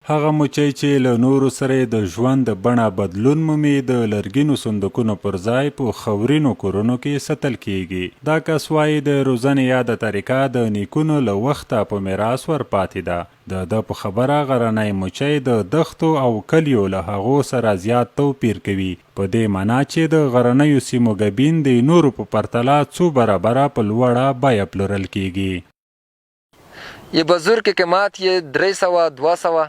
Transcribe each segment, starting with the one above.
هغه مچۍ چې له نورو سره د ژوند د بڼه بدلون مومي د لرګینو صندوقونو پر ځای په خاورینو کورونو کې ساتل کیږي. دا کس وایي د روزنې یاده طریقه د نیکونو له وخته په میراث ورپاتې ده. د په خبره غرنۍ مچۍ د دښتو او کلیو له هغو سره زیات توپیر کوي، په دې معنا چې د غرنیو سیمو ګبین د نورو په پرتله څو برابره په لوړه بیه پلورل کیږي. یه بزرگ که قیمت یه 300 200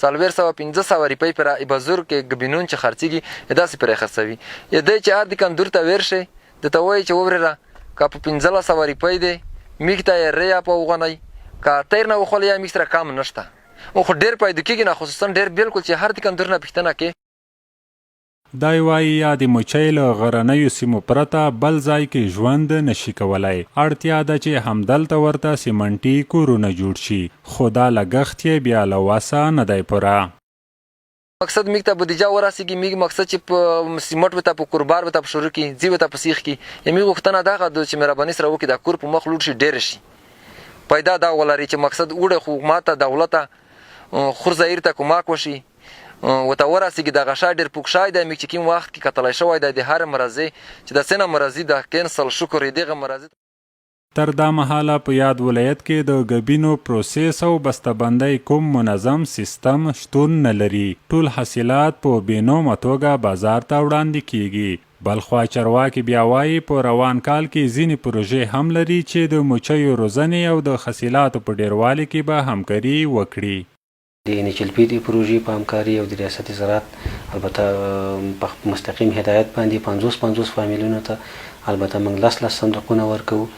400 500 روپۍ پر ای بزرگ که گبینون چې خرڅیږي داسې پرې خرڅوي. یه دی چې هر دکان دور ته ورشي د ته وایي چې وبرېره که په 1500 روپۍ دی میږ ته یې ریا په وغنئ که تیر نه وخولی یا میږ سره کم نشته. او خو ډېر پیدا کېږي نه، خصوصا ډېر بالکل چې هر دکان دور نه پوښتنه کوي. دای وایي یا د مچۍ له غرنیو سیمو پرته بل ځای کې ژوند نشي کولی. اړتیا ده چې همدلته ورته سیمنټي کورونه جوړ شي، خو دا لګښت یې بیا له وسه نه دی پوره. مقصد میږ ته بودیجه ورسېږي، میږ مقصد چې په سیمټ ورته په کوربار ورته په شروع کړي، ځي ورته په سیخ کړي. یا میږ غوښتنه دغه ده چې مهرباني سره وکړي دا کور په مخ لوړ شي، ډېر شي، پیدا دا ولري چې مقصد وړه خو ماته دولته خورزایر ته کمک وشي ورته ورسېږي. دغه شی ډېر پوښای دی میږ چې کوم وخت کې کتلی شوی دی د هر مرضۍ چې د څه نه مرضي ده کینسل شکر یې دغه مرضي. تر دا مهاله په یاد ولایت کې د ګبینو پروسس او بسته‌بندۍ کوم منظم سیستم شتون نه لري. ټول حاصلات په بېنومه توګه بازار ته وړاندې کیږي. بلخوا چارواکي بیا وایي په روان کال کې ځینې پروژې هم لري چې د مچیو روزنې او د حاصلاتو په ډیروالي کې به همکاري وکړي. د NHLP د پروژې په همکاري او د ریاست زراعت البته په مستقیم هدایت باندې 50 فامیلونو ته البته موږ 10 صندوقونه ورکوو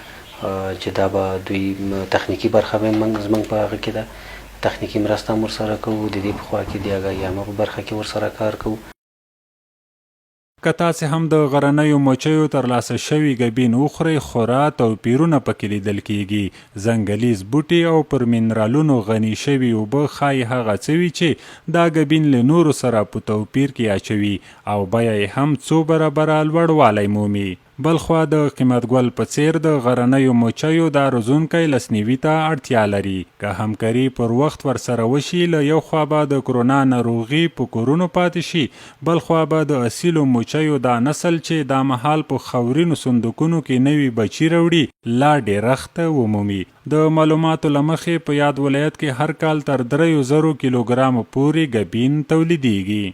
چې دا به دوی تخنیکي برخه به موږ په هغه کې ده تخنیکي مرسته هم ورسره کوو، د دې په خوا کې د آګاهیامه په برخه کې ورسره کار کوو. که تاسې هم د غرنیو مچیو ترلاسه شوي ګبین وخورئ، خورا توپیرونه پکې لیدل کیږي. ځنګلیز بوټي او پر منرالونو غني شوي اوبه ښایي هغه څه وي چې دا ګبین له نورو سره په توپیر کې اچوي او بیه یې هم څو برابره لوړوالی مومي. بلخوا د قیمت ګل په څیر د غرنیو مچیو دا روزونکی لسنیوي ته اړتیا لري. که همکاري پر وخت ورسره وشي، له یو خوا به د کرونا ناروغي په کورونو پاتې شي، بل خوا به د اصیلو مچیو دا نسل چې دا مهال په خاورینو صندوقونو کې نوي بچي راوړي لا ډېرښت ومومي. د معلوماتو له مخې په یاد ولایت کې هر کال تر 3000 کیلوګرامو پورې ګبین تولیدیږي.